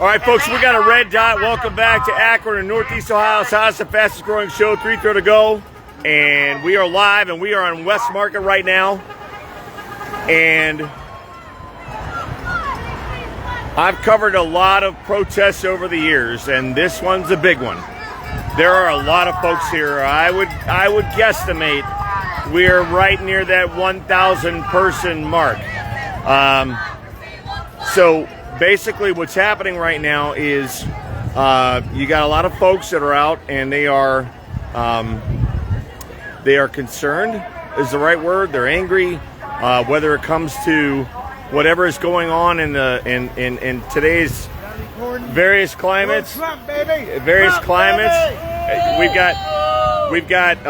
All right, folks, we got a red dot. Welcome back to Akron in Northeast Ohio's hottest and fastest growing show, 3 to go. And we are live, and we are on West Market right now. And I've covered a lot of protests over the years, and this one's a big one. There are a lot of folks here. I would guesstimate we're right near that 1,000 person mark. So basically what's happening right now is you got a lot of folks that are out, and they are concerned is the right word. They're angry, whether it comes to whatever is going on in today's various climates. We've got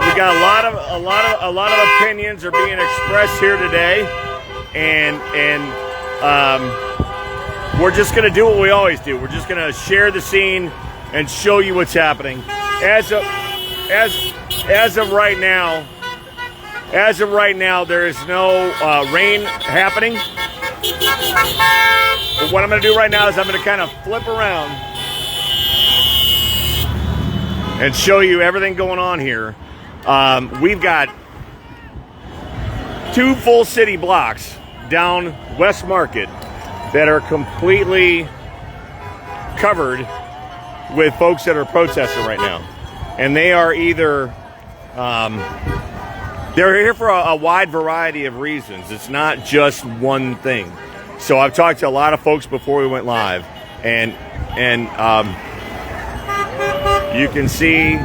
a lot of opinions are being expressed here today, and we're just going to do what we always do. We're just going to share the scene and show you what's happening. As of right now, there is no rain happening. But what I'm going to do right now is I'm going to kind of flip around and show you everything going on here. We've got 2 full city blocks down West Market that are completely covered with folks that are protesting right now. And they are either, they're here for a wide variety of reasons. It's not just one thing. So I've talked to a lot of folks before we went live, and you can see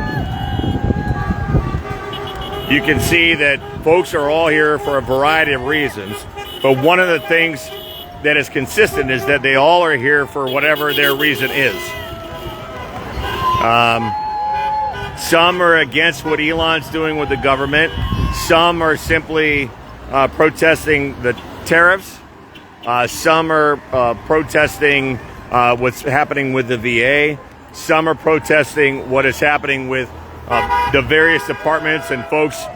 that folks are all here for a variety of reasons. But one of the things that is consistent is that they all are here for whatever their reason is. Some are against what Elon's doing with the government. Some are simply protesting the tariffs. Some are protesting what's happening with the VA. Some are protesting what is happening with the various departments and folks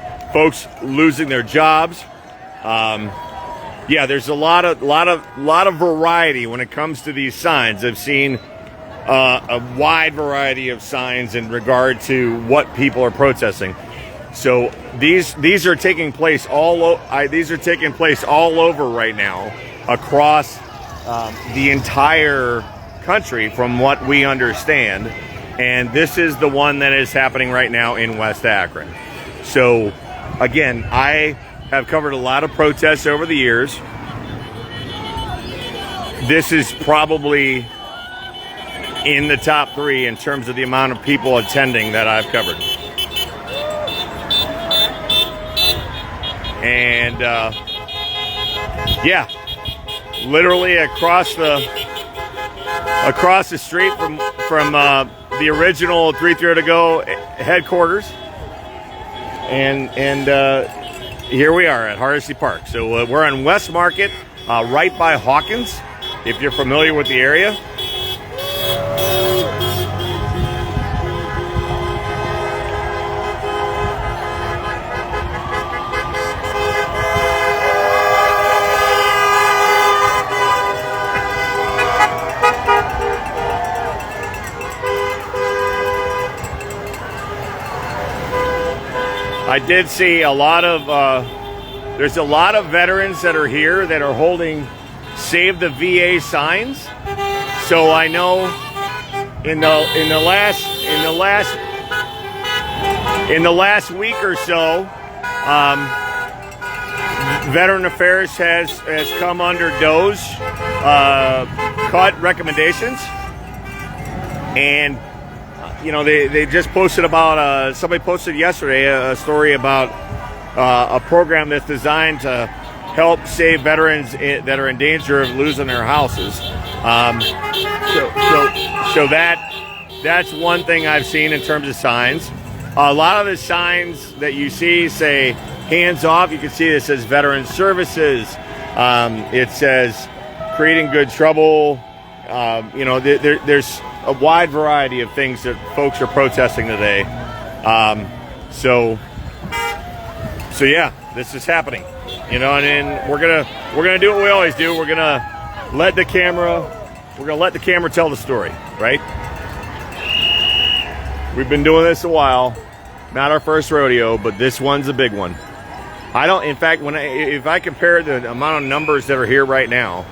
losing their jobs. Yeah, there's a lot of variety when it comes to these signs. I've seen a wide variety of signs in regard to what people are protesting. So these are taking place all over right now across the entire country, from what we understand. And this is the one that is happening right now in West Akron. So again, I have covered a lot of protests over the years. This is probably in the top 3 in terms of the amount of people attending that I've covered. And yeah, literally across the street from the original 3 to go headquarters, and here we are at Hardesty Park. So we're on West Market, right by Hawkins, if you're familiar with the area. I did see a lot of, there's a lot of veterans that are here that are holding Save the VA signs. So I know in the last week or so, Veteran Affairs has come under DOE's cut recommendations, and you know, they just posted about, somebody posted yesterday a story about a program that's designed to help save veterans that are in danger of losing their houses. So that's one thing I've seen in terms of signs. A lot of the signs that you see say hands off. You can see it says Veteran Services. It says creating good trouble. You know, there's a wide variety of things that folks are protesting today. So yeah, this is happening. You know, and then we're gonna do what we always do. We're gonna let the camera we're going to let the camera tell the story, right? We've been doing this a while. Not our first rodeo, but this one's a big one. In fact, if I compare the amount of numbers that are here right now,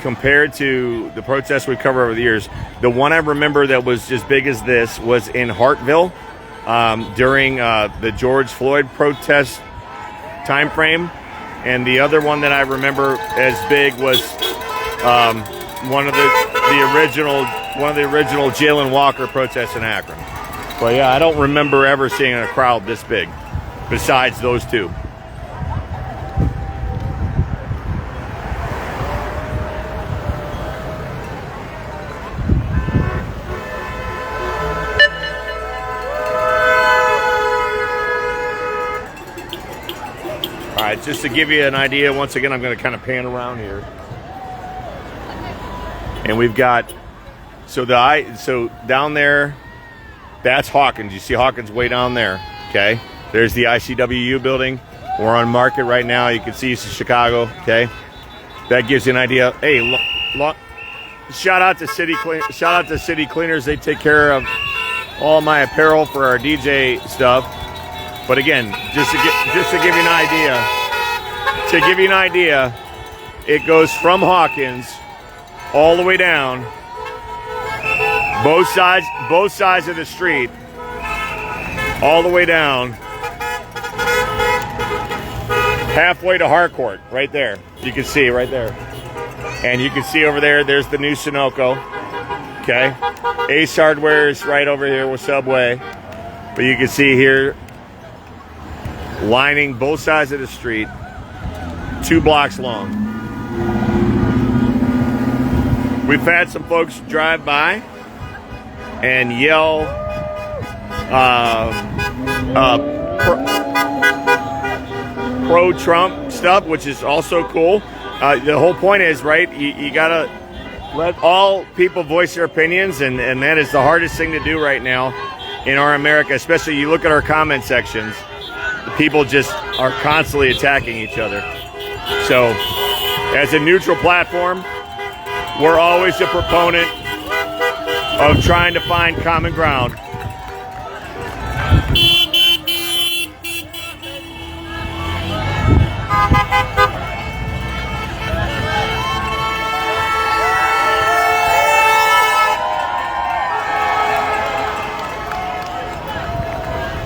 compared to the protests we've covered over the years, the one I remember that was as big as this was in Hartville during the George Floyd protest time frame, and the other one that I remember as big was one of the original Jalen Walker protests in Akron. But yeah, I don't remember ever seeing a crowd this big, besides those two. All right, just to give you an idea, once again, I'm going to kind of pan around here. And we've got, so down there, that's Hawkins. You see Hawkins way down there, okay? There's the ICWU building. We're on Market right now. You can see it's in Chicago, okay? That gives you an idea. Hey, shout out to City Cleaners. They take care of all my apparel for our DJ stuff. But again, just to give you an idea, it goes from Hawkins all the way down, both sides of the street, all the way down, halfway to Harcourt, right there. You can see right there. And you can see over there, there's the new Sunoco. Okay. Ace Hardware is right over here with Subway. But you can see here, lining both sides of the street, 2 blocks long. We've had some folks drive by and yell pro-Trump stuff, which is also cool. The whole point is, right, you gotta let all people voice their opinions, and that is the hardest thing to do right now in our America. Especially, you look at our comment sections, the people just are constantly attacking each other. So, as a neutral platform, we're always a proponent of trying to find common ground.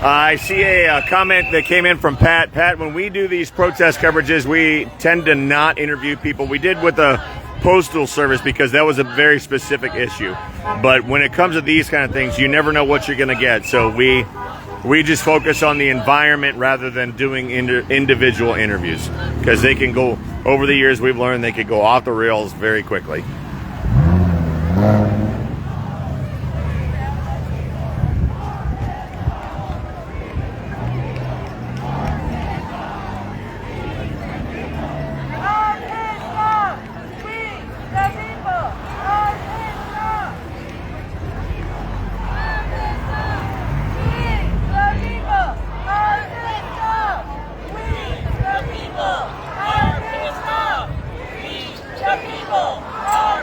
I see a comment that came in from Pat. Pat, when we do these protest coverages, we tend to not interview people. We did with the Postal Service because that was a very specific issue. But when it comes to these kind of things, you never know what you're going to get. So we just focus on the environment rather than doing individual interviews, because they can go, over the years we've learned, they could go off the rails very quickly. People are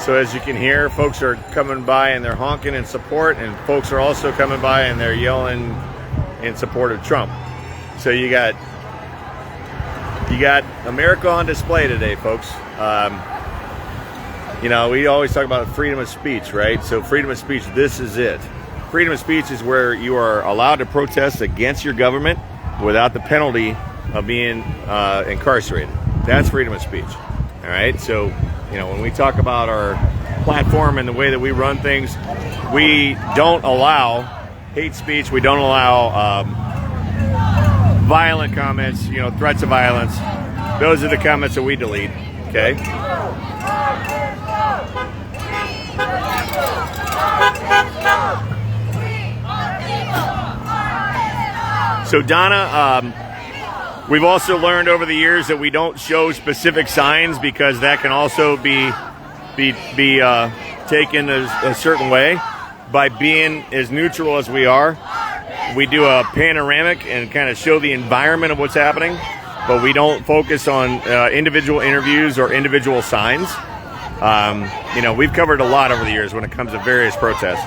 So as you can hear, folks are coming by and they're honking in support, and folks are also coming by and they're yelling in support of Trump. So you got America on display today, folks. You know, we always talk about freedom of speech, right? So freedom of speech, this is it. Freedom of speech is where you are allowed to protest against your government without the penalty of being incarcerated. That's freedom of speech. All right. So, you know, when we talk about our platform and the way that we run things, we don't allow hate speech. We don't allow violent comments, you know, threats of violence. Those are the comments that we delete. Okay. So Donna, we've also learned over the years that we don't show specific signs because that can also be taken a certain way. By being as neutral as we are, we do a panoramic and kind of show the environment of what's happening, but we don't focus on individual interviews or individual signs. You know, we've covered a lot over the years when it comes to various protests.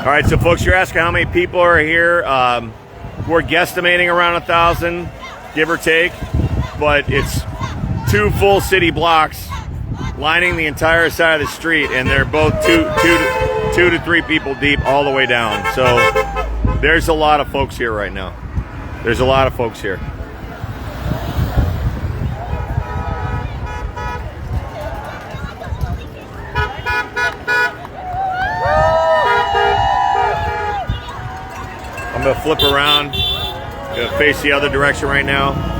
All right, so folks, you're asking how many people are here. We're guesstimating around 1,000, give or take, but it's 2 full city blocks lining the entire side of the street, and they're both two to three people deep all the way down. So there's a lot of folks here right now. There's a lot of folks here. I'm going to flip around, going to face the other direction right now.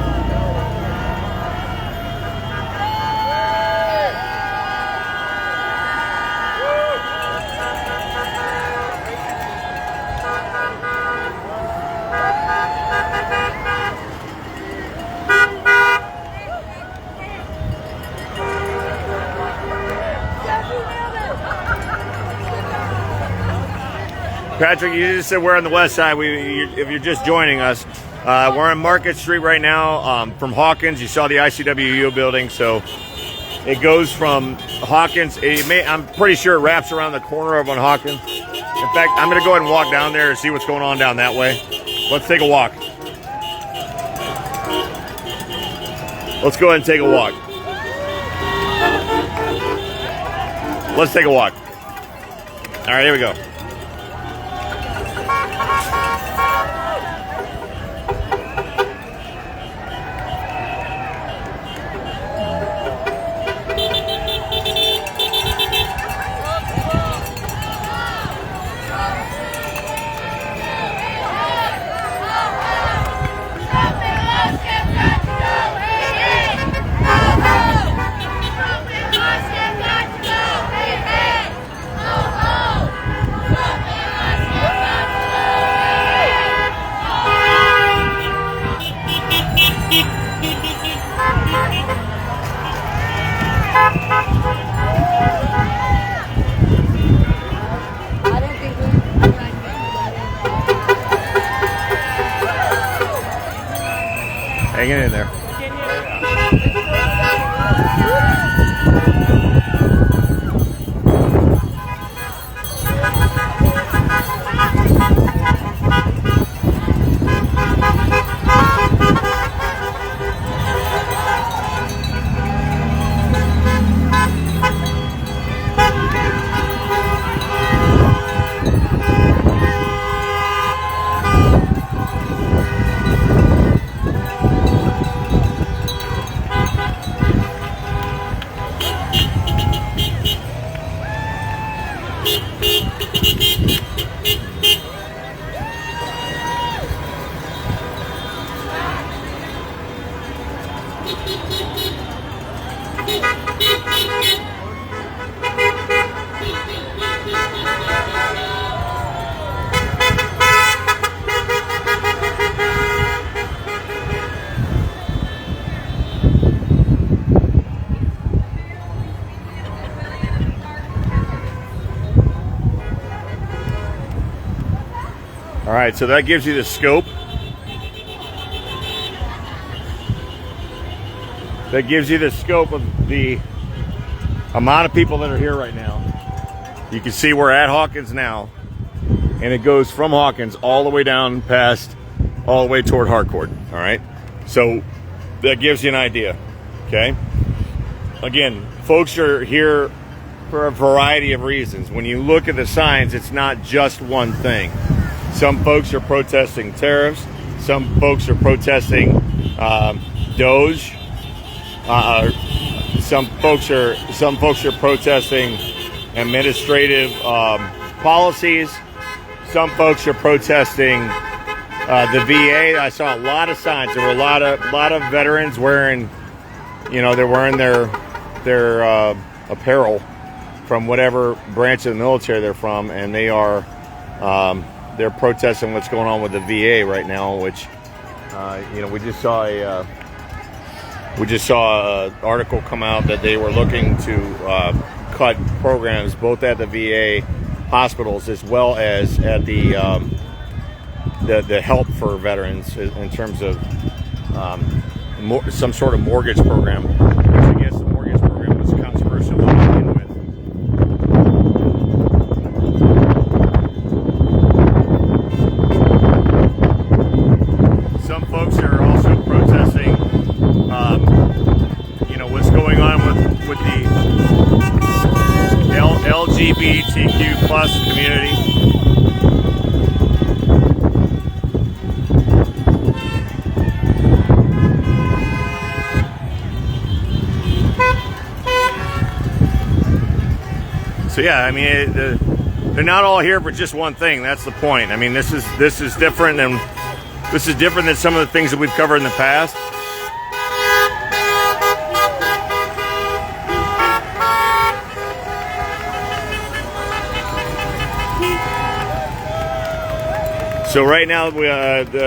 Patrick, you just said we're on the west side. If you're just joining us, we're on Market Street right now from Hawkins. You saw the ICWU building, so it goes from Hawkins. I'm pretty sure it wraps around the corner of on Hawkins. In fact, I'm going to go ahead and walk down there and see what's going on down that way. Let's take a walk. Let's go ahead and take a walk. Let's take a walk. All right, here we go. Hanging in there. All right, so that gives you the scope. That gives you the scope of the amount of people that are here right now. You can see we're at Hawkins now, and it goes from Hawkins all the way down past, all the way toward Harcourt. All right, so that gives you an idea. Okay. Again, folks are here for a variety of reasons. When you look at the signs, it's not just one thing. Some folks are protesting tariffs. Some folks are protesting Doge. Some folks are protesting administrative policies. Some folks are protesting the VA. I saw a lot of signs. There were a lot of veterans wearing, they're wearing their apparel from whatever branch of the military they're from, and they're protesting what's going on with the VA right now. Which we just saw an article come out that they were looking to cut programs both at the VA hospitals as well as at the help for veterans in terms of some sort of mortgage program. Which I guess the mortgage program was controversial to begin with. Some folks are also protesting, what's going on with the LGBTQ plus community. So yeah, I mean, they're not all here for just one thing. That's the point. I mean, this is different, and this is different than some of the things that we've covered in the past. So right now,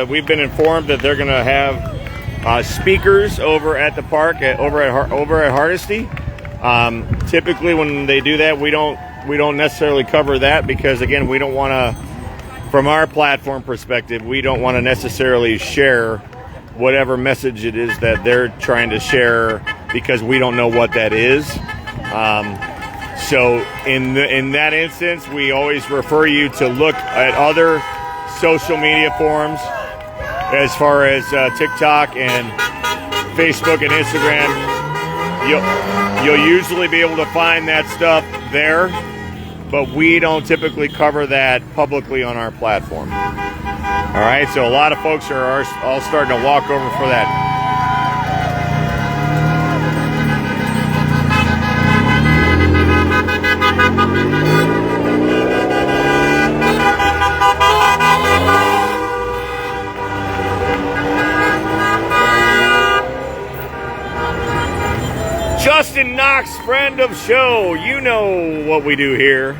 we've been informed that they're going to have speakers over at the park, over at Hardesty. Typically, when they do that, we don't necessarily cover that because, again, we don't want to, from our platform perspective, we don't want to necessarily share whatever message it is that they're trying to share because we don't know what that is. So in that instance, we always refer you to look at other social media forums as far as TikTok and Facebook and Instagram. You'll usually be able to find that stuff there, but we don't typically cover that publicly on our platform. All right, so a lot of folks are all starting to walk over for that. Justin Knox, friend of show. You know what we do here.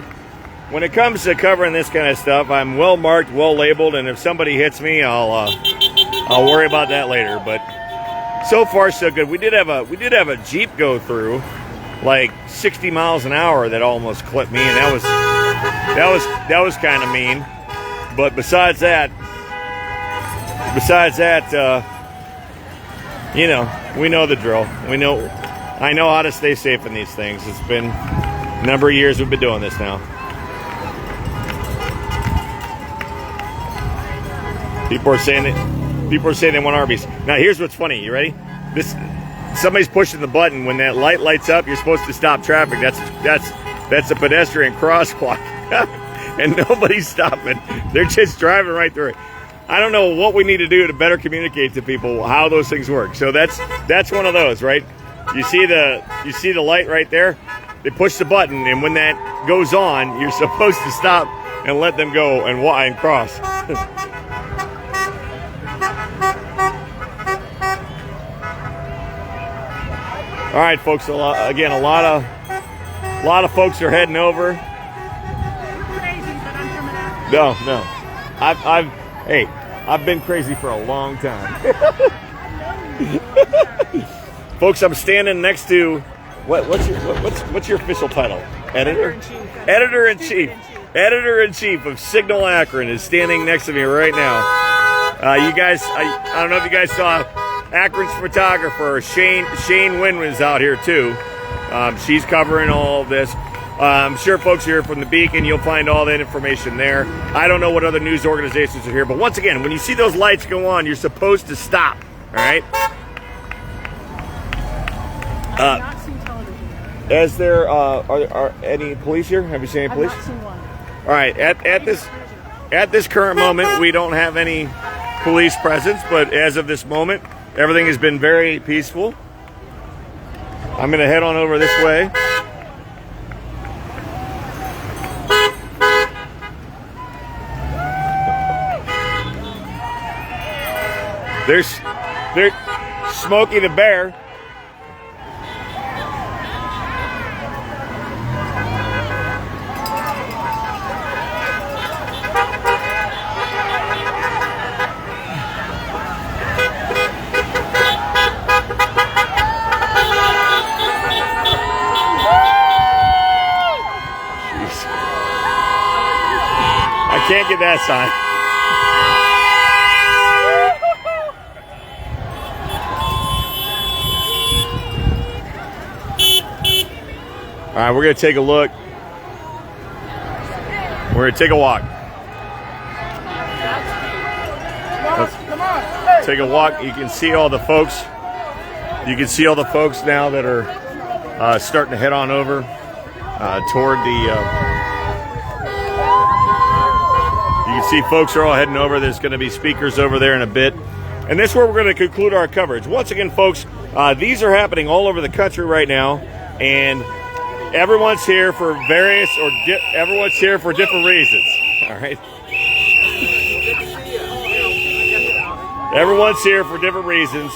When it comes to covering this kind of stuff, I'm well marked, well labeled, and if somebody hits me, I'll worry about that later. But so far, so good. We did have a Jeep go through, like 60 miles an hour, that almost clipped me, and that was kind of mean. But besides that, we know the drill. I know how to stay safe in these things. It's been a number of years we've been doing this now. People are saying they want Arby's. Now here's what's funny. You ready? Somebody's pushing the button. When that light lights up, you're supposed to stop traffic. That's a pedestrian crosswalk, and nobody's stopping. They're just driving right through it. I don't know what we need to do to better communicate to people how those things work. So that's one of those, right? You see the light right there? They push the button, and when that goes on, you're supposed to stop and let them go and cross. All right, folks. A lot of folks are heading over. No. I've been crazy for a long time. Folks, I'm standing next to what's your official title? Editor-in-chief. editor-in-chief of Signal Akron, is standing next to me right now. You guys, I don't know if you guys saw Akron's photographer, Shane Winwin's out here too. She's covering all of this. I'm sure folks here from the Beacon, you'll find all that information there. I don't know what other news organizations are here, but once again, when you see those lights go on, you're supposed to stop, all right? Is there, are any police here? Have you seen any police? I've not seen one. All right, at this current moment, we don't have any police presence, but as of this moment, everything has been very peaceful. I'm going to head on over this way. There's Smokey the Bear. Jeez. I can't get that sign. All right, we're going to take a look. We're going to take a walk. Let's take a walk. You can see all the folks. You can see all the folks now that are starting to head on over toward the. You can see folks are all heading over. There's going to be speakers over there in a bit. And this is where we're going to conclude our coverage. Once again, folks, these are happening all over the country right now. And everyone's here for everyone's here for different reasons. All right. Everyone's here for different reasons.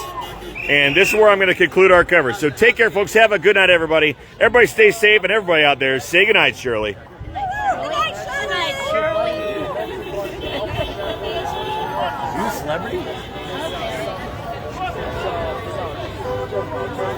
And this is where I'm going to conclude our coverage. So take care, folks. Have a good night, everybody. Everybody stay safe, and everybody out there, say good night, Shirley. Good night, Shirley. You a celebrity?